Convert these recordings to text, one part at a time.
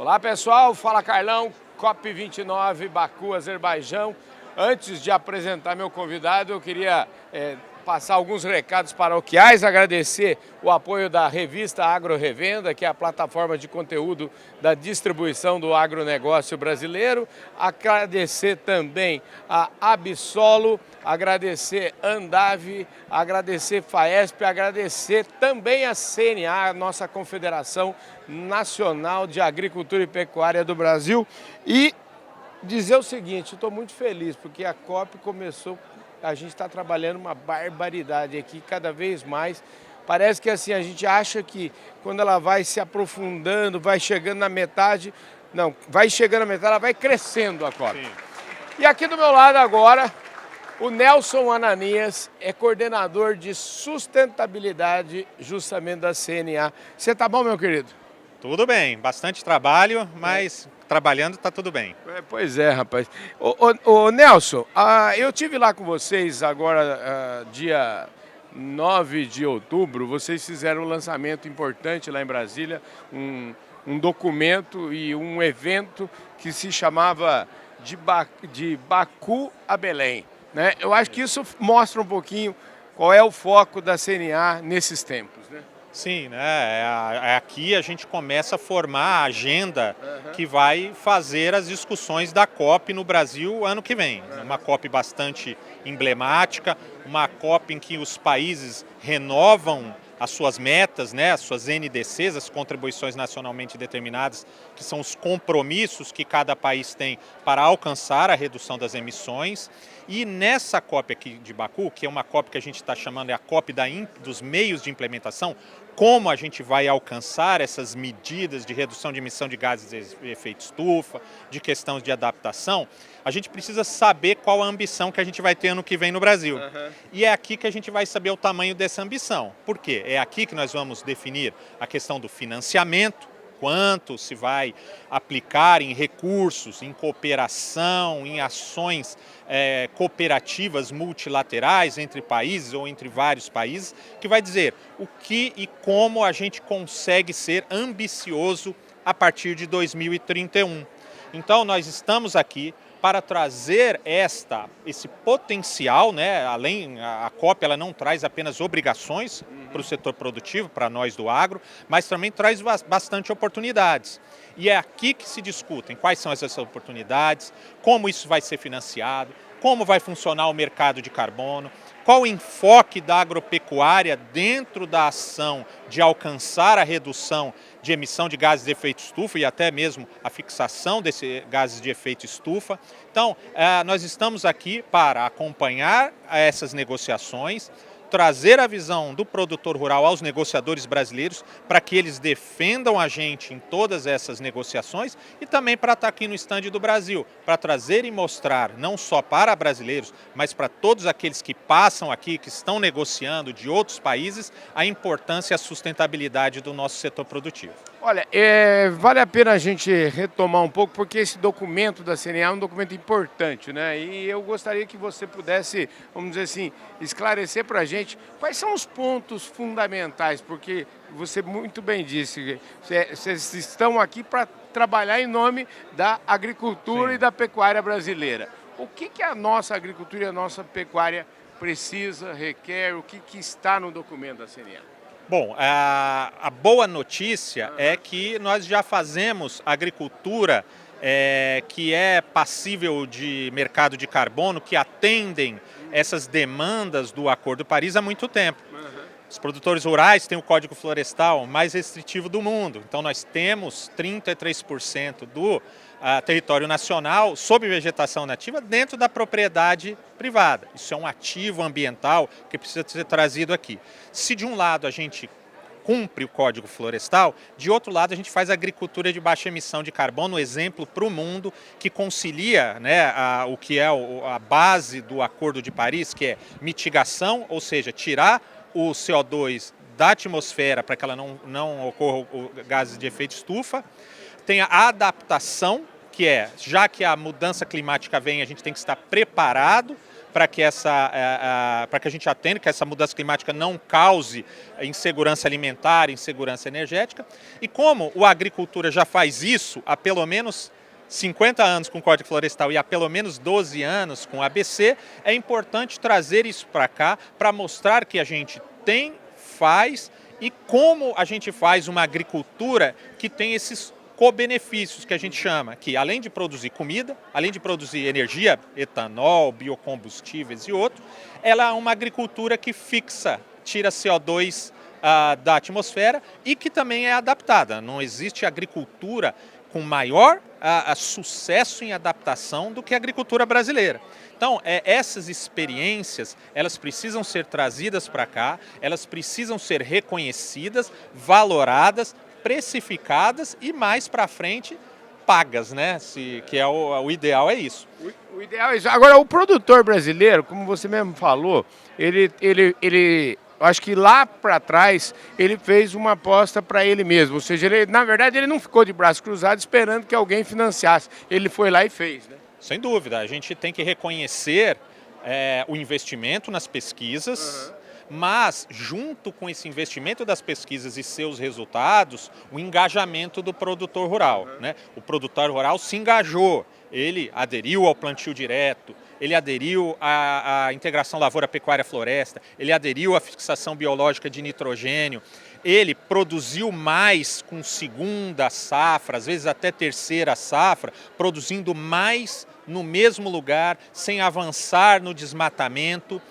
Olá pessoal, fala Carlão, COP29, Baku, Azerbaijão. Antes de apresentar meu convidado, eu queria passar alguns recados paroquiais, agradecer o apoio da revista Agro Revenda, que é a plataforma de conteúdo da distribuição do agronegócio brasileiro, agradecer também a Absolo, agradecer Andave, agradecer Faesp, agradecer também a CNA, a nossa Confederação Nacional de Agricultura e Pecuária do Brasil, e dizer o seguinte, estou muito feliz porque a COP começou, a gente está trabalhando uma barbaridade aqui, cada vez mais. Parece que assim, a gente acha que quando ela vai se aprofundando, vai chegando na metade, não, vai chegando na metade, ela vai crescendo a COP. Sim. E aqui do meu lado agora, o Nelson Ananias é coordenador de sustentabilidade justamente da CNA. Você tá bom, meu querido? Tudo bem, bastante trabalho, mas trabalhando está tudo bem. Pois é, rapaz. Ô Nelson, eu tive lá com vocês agora, dia 9 de outubro, vocês fizeram um lançamento importante lá em Brasília, um documento e um evento que se chamava de Baku a Belém, né? Eu acho que isso mostra um pouquinho qual é o foco da CNA nesses tempos, né? Sim, né? Aqui a gente começa a formar a agenda que vai fazer as discussões da COP no Brasil ano que vem. Uma COP bastante emblemática, uma COP em que os países renovam as suas metas, né, as suas NDCs, as contribuições nacionalmente determinadas, que são os compromissos que cada país tem para alcançar a redução das emissões. E nessa COP aqui de Baku, que é uma COP que a gente está chamando a COP dos meios de implementação, como a gente vai alcançar essas medidas de redução de emissão de gases de efeito estufa, de questões de adaptação, a gente precisa saber qual a ambição que a gente vai ter ano que vem no Brasil. E é aqui que a gente vai saber o tamanho dessa ambição. Por quê? É aqui que nós vamos definir a questão do financiamento, quanto se vai aplicar em recursos, em cooperação, em ações cooperativas multilaterais entre países ou entre vários países, que vai dizer o que e como a gente consegue ser ambicioso a partir de 2031. Então nós estamos aqui para trazer esse potencial, né? Além, a COP ela não traz apenas obrigações para o setor produtivo, para nós do agro, mas também traz bastante oportunidades. E é aqui que se discutem quais são essas oportunidades, como isso vai ser financiado, como vai funcionar o mercado de carbono, qual o enfoque da agropecuária dentro da ação de alcançar a redução de emissão de gases de efeito estufa e até mesmo a fixação desses gases de efeito estufa. Então, nós estamos aqui para acompanhar essas negociações, trazer a visão do produtor rural aos negociadores brasileiros para que eles defendam a gente em todas essas negociações e também para estar aqui no estande do Brasil, para trazer e mostrar não só para brasileiros, mas para todos aqueles que passam aqui, que estão negociando de outros países, a importância e a sustentabilidade do nosso setor produtivo. Olha, vale a pena a gente retomar um pouco, porque esse documento da CNA é um documento importante, né? E eu gostaria que você pudesse, vamos dizer assim, esclarecer para a gente quais são os pontos fundamentais, porque você muito bem disse, vocês estão aqui para trabalhar em nome da agricultura. Sim. E da pecuária brasileira. O que a nossa agricultura e a nossa pecuária precisa, requer, o que está no documento da CNA? Bom, a boa notícia é que nós já fazemos agricultura que é passível de mercado de carbono, que atendem essas demandas do Acordo de Paris há muito tempo. Os produtores rurais têm o Código Florestal mais restritivo do mundo, então nós temos 33% do território nacional sob vegetação nativa dentro da propriedade privada. Isso é um ativo ambiental que precisa ser trazido aqui. Se de um lado a gente cumpre o Código Florestal, de outro lado a gente faz agricultura de baixa emissão de carbono, exemplo para o mundo, que concilia, né, o que é a base do Acordo de Paris, que é mitigação, ou seja, tirar o CO2 da atmosfera para que ela não ocorra gases de efeito estufa, tem a adaptação, que é, já que a mudança climática vem, a gente tem que estar preparado para que a gente atenda, que essa mudança climática não cause insegurança alimentar, insegurança energética. E como a agricultura já faz isso há pelo menos 50 anos com o Código Florestal e há pelo menos 12 anos com o ABC, é importante trazer isso para cá para mostrar que a gente tem, faz e como a gente faz uma agricultura que tem esses co-benefícios que a gente chama, que além de produzir comida, além de produzir energia, etanol, biocombustíveis e outros, ela é uma agricultura que fixa, tira CO2 da atmosfera e que também é adaptada. Não existe agricultura com maior sucesso em adaptação do que a agricultura brasileira. Então, essas experiências, elas precisam ser trazidas para cá, elas precisam ser reconhecidas, valoradas, precificadas e mais para frente pagas, né? Que é o ideal é isso. O ideal é isso. Agora, o produtor brasileiro, como você mesmo falou, ele acho que lá para trás ele fez uma aposta para ele mesmo. Ou seja, na verdade, ele não ficou de braços cruzados esperando que alguém financiasse. Ele foi lá e fez, né? Sem dúvida. A gente tem que reconhecer o investimento nas pesquisas, mas junto com esse investimento das pesquisas e seus resultados, o engajamento do produtor rural, né? O produtor rural se engajou, ele aderiu ao plantio direto, ele aderiu à integração lavoura-pecuária-floresta, ele aderiu à fixação biológica de nitrogênio, ele produziu mais com segunda safra, às vezes até terceira safra, produzindo mais no mesmo lugar, sem avançar no desmatamento,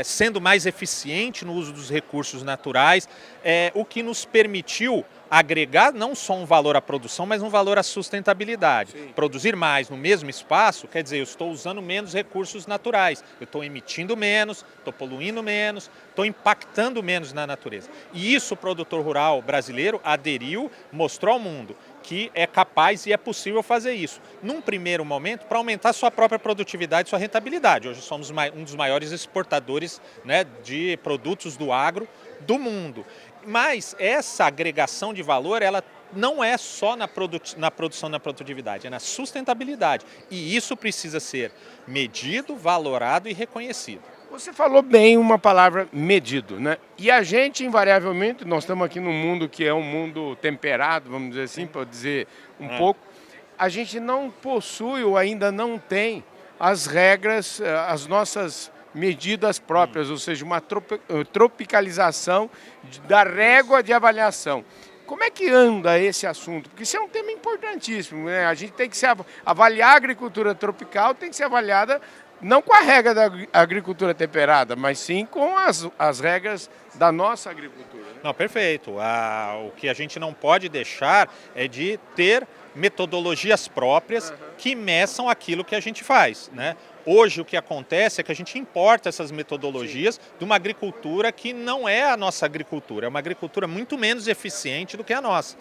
sendo mais eficiente no uso dos recursos naturais, o que nos permitiu agregar não só um valor à produção, mas um valor à sustentabilidade. Sim. Produzir mais no mesmo espaço, quer dizer, eu estou usando menos recursos naturais, eu estou emitindo menos, estou poluindo menos, estou impactando menos na natureza. E isso o produtor rural brasileiro aderiu, mostrou ao mundo que é capaz e é possível fazer isso. Num primeiro momento, para aumentar sua própria produtividade e sua rentabilidade. Hoje somos um dos maiores exportadores, né, de produtos do agro do mundo. Mas essa agregação de valor, ela não é só na produção da produtividade, é na sustentabilidade. E isso precisa ser medido, valorado e reconhecido. Você falou bem uma palavra medido, né? E a gente, invariavelmente, nós estamos aqui num mundo que é um mundo temperado, vamos dizer assim, para dizer um pouco, a gente não possui ou ainda não tem as regras, as nossas medidas próprias, ou seja, uma tropicalização da régua de avaliação. Como é que anda esse assunto? Porque isso é um tema importantíssimo, né? A gente tem que avaliar a agricultura tropical, tem que ser avaliada não com a regra da agricultura temperada, mas sim com as regras da nossa agricultura. Né? Não, perfeito. O que a gente não pode deixar é de ter metodologias próprias que meçam aquilo que a gente faz, né? Hoje o que acontece é que a gente importa essas metodologias de uma agricultura que não é a nossa agricultura, é uma agricultura muito menos eficiente do que a nossa.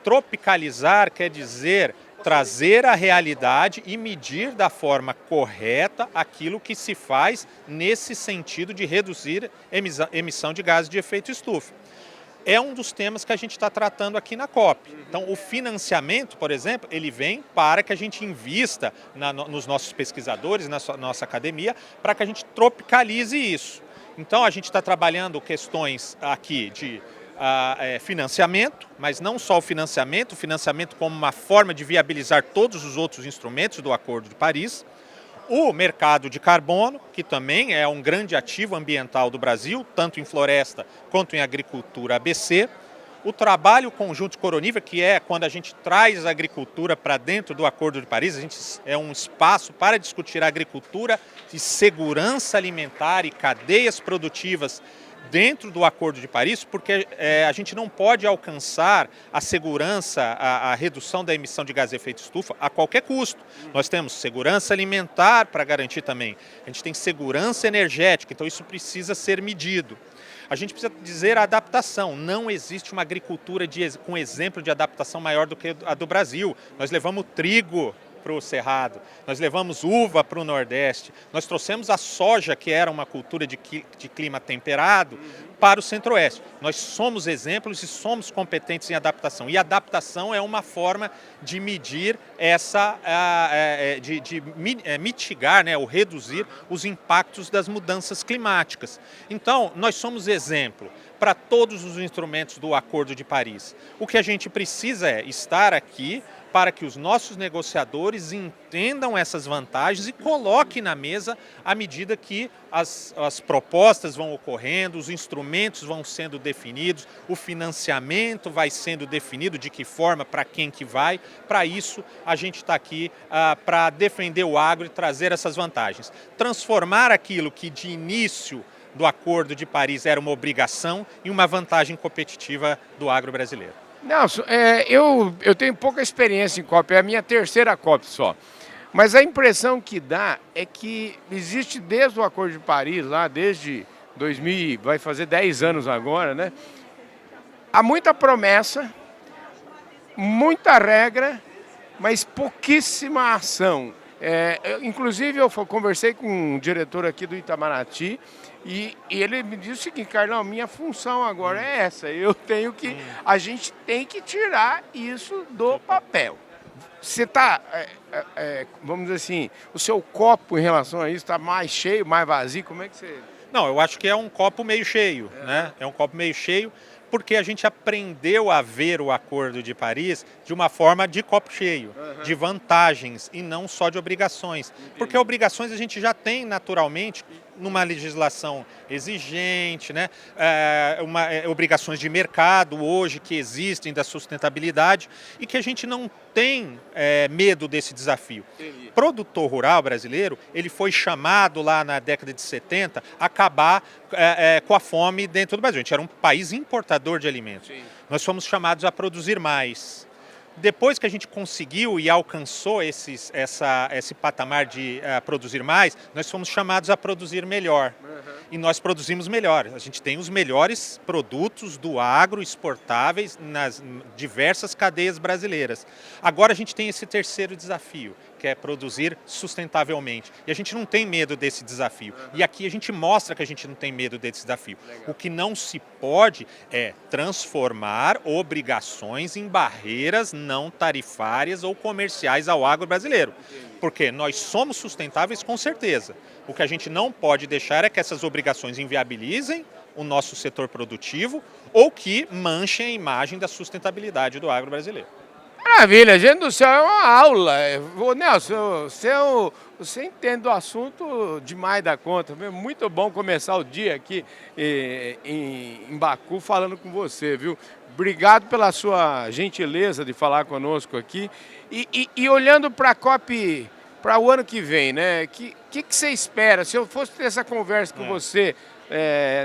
Tropicalizar quer dizer trazer a realidade e medir da forma correta aquilo que se faz nesse sentido de reduzir emissão de gases de efeito estufa. É um dos temas que a gente está tratando aqui na COP. Então, o financiamento, por exemplo, ele vem para que a gente invista nos nossos pesquisadores, na nossa academia, para que a gente tropicalize isso. Então, a gente está trabalhando questões aqui de financiamento, mas não só o financiamento como uma forma de viabilizar todos os outros instrumentos do Acordo de Paris. O mercado de carbono, que também é um grande ativo ambiental do Brasil, tanto em floresta quanto em agricultura ABC. O trabalho conjunto coronífero, que é quando a gente traz a agricultura para dentro do Acordo de Paris, é um espaço para discutir a agricultura e segurança alimentar e cadeias produtivas dentro do Acordo de Paris, porque a gente não pode alcançar a segurança, a redução da emissão de gás de efeito estufa a qualquer custo. Nós temos segurança alimentar para garantir também, a gente tem segurança energética, então isso precisa ser medido. A gente precisa dizer a adaptação, não existe uma agricultura com exemplo de adaptação maior do que a do Brasil. Nós levamos trigo para o Cerrado, nós levamos uva para o Nordeste, nós trouxemos a soja, que era uma cultura de clima temperado, para o Centro-Oeste. Nós somos exemplos e somos competentes em adaptação. E adaptação é uma forma de medir mitigar, né, ou reduzir os impactos das mudanças climáticas. Então, nós somos exemplo para todos os instrumentos do Acordo de Paris. O que a gente precisa é estar aqui para que os nossos negociadores entendam essas vantagens e coloquem na mesa à medida que as propostas vão ocorrendo, os instrumentos vão sendo definidos, o financiamento vai sendo definido, de que forma, para quem que vai. Para isso, a gente está aqui para defender o agro e trazer essas vantagens. Transformar aquilo que de início do Acordo de Paris era uma obrigação em uma vantagem competitiva do agro brasileiro. Nelson, eu tenho pouca experiência em COP, é a minha terceira COP só. Mas a impressão que dá é que existe desde o Acordo de Paris, lá desde 2000, vai fazer 10 anos agora, né? Há muita promessa, muita regra, mas pouquíssima ação. Inclusive, eu conversei com um diretor aqui do Itamaraty e ele me disse o seguinte: Carlão, minha função agora é essa, a gente tem que tirar isso do papel. Você está, vamos dizer assim, o seu copo em relação a isso está mais cheio, mais vazio? Como é que você... Não, eu acho que é um copo meio cheio, né? É um copo meio cheio, porque a gente aprendeu a ver o Acordo de Paris de uma forma de copo cheio, de vantagens e não só de obrigações. Porque obrigações a gente já tem naturalmente numa legislação exigente, né? Obrigações de mercado hoje que existem da sustentabilidade e que a gente não tem medo desse desafio. O produtor rural brasileiro, ele foi chamado lá na década de 70 a acabar com a fome dentro do Brasil. A gente era um país importador de alimentos. Sim. Nós fomos chamados a produzir mais. Depois que a gente conseguiu e alcançou esse patamar de produzir mais, nós fomos chamados a produzir melhor. E nós produzimos melhor. A gente tem os melhores produtos do agro exportáveis nas diversas cadeias brasileiras. Agora a gente tem esse terceiro desafio, que é produzir sustentavelmente. E a gente não tem medo desse desafio. E aqui a gente mostra que a gente não tem medo desse desafio. O que não se pode é transformar obrigações em barreiras não tarifárias ou comerciais ao agro brasileiro. Porque nós somos sustentáveis com certeza. O que a gente não pode deixar é que essas obrigações inviabilizem o nosso setor produtivo ou que manchem a imagem da sustentabilidade do agro brasileiro. Maravilha, gente do céu, é uma aula. Ô, Nelson, você entende do assunto demais da conta. Muito bom começar o dia aqui em Baku falando com você, viu? Obrigado pela sua gentileza de falar conosco aqui. E olhando para a COP, para o ano que vem, né? Que você espera? Se eu fosse ter essa conversa com você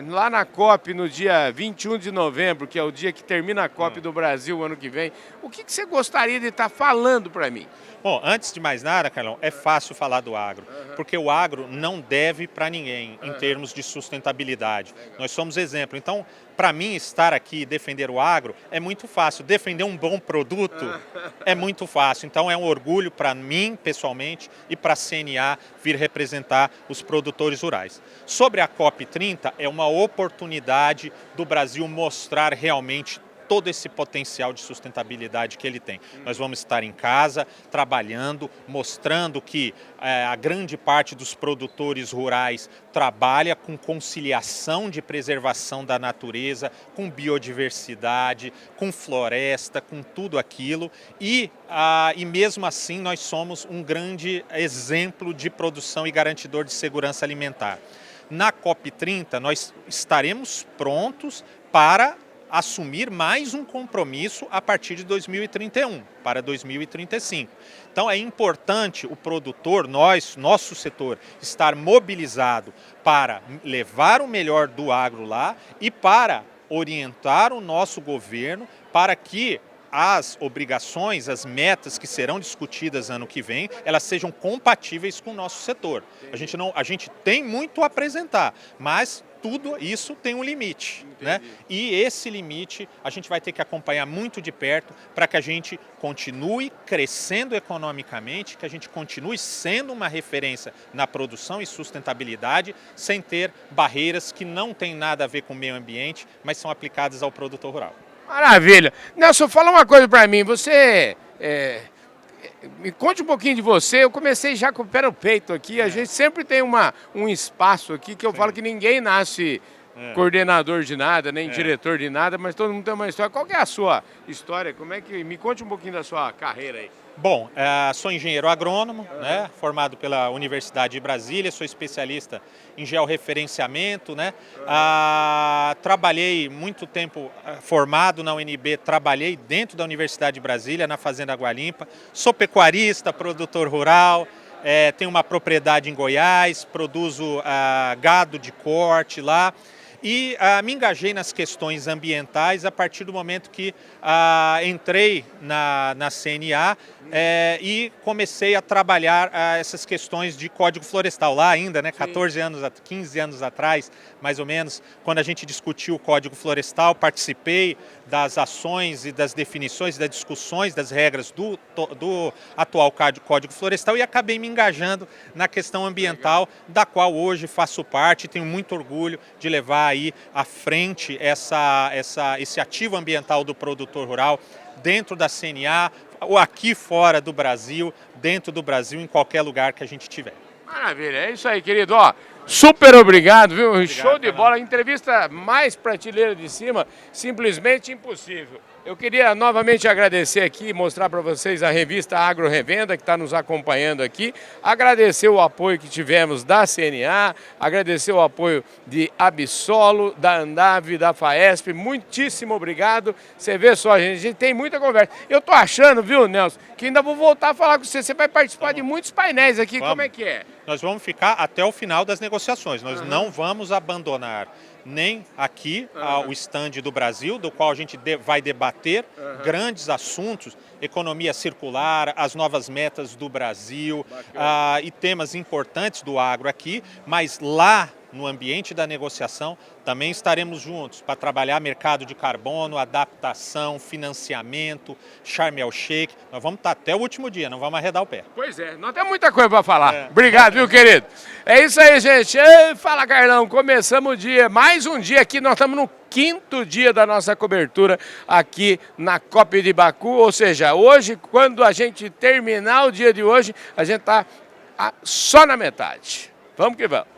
lá na COP no dia 21 de novembro, que é o dia que termina a COP do Brasil o ano que vem, o que você gostaria de estar falando para mim? Bom, antes de mais nada, Carlão, é fácil falar do agro, porque o agro não deve para ninguém em termos de sustentabilidade. Nós somos exemplo. Então, para mim, estar aqui e defender o agro é muito fácil. Defender um bom produto é muito fácil. Então, é um orgulho para mim, pessoalmente, e para a CNA vir representar os produtores rurais. Sobre a COP30, é uma oportunidade do Brasil mostrar realmente todo esse potencial de sustentabilidade que ele tem. Nós vamos estar em casa, trabalhando, mostrando que a grande parte dos produtores rurais trabalha com conciliação de preservação da natureza, com biodiversidade, com floresta, com tudo aquilo. E mesmo assim nós somos um grande exemplo de produção e garantidor de segurança alimentar. Na COP30 nós estaremos prontos para assumir mais um compromisso a partir de 2031, para 2035. Então é importante o produtor, nosso setor, estar mobilizado para levar o melhor do agro lá e para orientar o nosso governo para que as obrigações, as metas que serão discutidas ano que vem, elas sejam compatíveis com o nosso setor. A gente tem muito a apresentar, mas tudo isso tem um limite, né? E esse limite a gente vai ter que acompanhar muito de perto para que a gente continue crescendo economicamente, que a gente continue sendo uma referência na produção e sustentabilidade, sem ter barreiras que não têm nada a ver com o meio ambiente, mas são aplicadas ao produtor rural. Maravilha. Nelson, fala uma coisa para mim. Você... me conte um pouquinho de você. Eu comecei já com o pé no peito aqui. A gente sempre tem um espaço aqui que eu falo que ninguém nasce coordenador de nada, nem diretor de nada, mas todo mundo tem uma história. Qual que é a sua história? Me conte um pouquinho da sua carreira aí. Bom, sou engenheiro agrônomo, né, formado pela Universidade de Brasília, sou especialista em georreferenciamento, né, trabalhei muito tempo formado na UNB, trabalhei dentro da Universidade de Brasília, na Fazenda Água Limpa, sou pecuarista, produtor rural, tenho uma propriedade em Goiás, produzo gado de corte lá. E me engajei nas questões ambientais a partir do momento que entrei na CNA e comecei a trabalhar essas questões de Código Florestal. Lá ainda, né, 15 anos atrás, mais ou menos, quando a gente discutiu o Código Florestal, participei das ações e das definições, das discussões das regras do atual Código Florestal e acabei me engajando na questão ambiental, da qual hoje faço parte e tenho muito orgulho de levar aí à frente esse ativo ambiental do produtor rural dentro da CNA, ou aqui fora do Brasil, dentro do Brasil, em qualquer lugar que a gente tiver. Maravilha, é isso aí, querido. Ó, super obrigado, viu? Obrigado, show de bola. Entrevista mais prateleira de cima, simplesmente impossível. Eu queria novamente agradecer aqui, mostrar para vocês a revista Agro Revenda, que está nos acompanhando aqui. Agradecer o apoio que tivemos da CNA, agradecer o apoio de Absolo, da Andave, da Faesp. Muitíssimo obrigado. Você vê só, a gente tem muita conversa. Eu tô achando, viu, Nelson, que ainda vou voltar a falar com você. Você vai participar de muitos painéis aqui. Como é que é? Nós vamos ficar até o final das negociações. Nós não vamos abandonar nem aqui o estande do Brasil, do qual a gente vai debater grandes assuntos, economia circular, as novas metas do Brasil e temas importantes do agro aqui, mas lá no ambiente da negociação também estaremos juntos para trabalhar mercado de carbono, adaptação, financiamento, Sharm el Sheikh. Nós vamos estar até o último dia, não vamos arredar o pé. Pois é, nós temos muita coisa para falar. Obrigado, viu, querido? É isso aí, gente. Fala, Carlão, começamos o dia, mais um dia aqui, nós estamos no 5º dia da nossa cobertura aqui na COP de Baku, ou seja, hoje, quando a gente terminar o dia de hoje, a gente está só na metade. Vamos que vamos.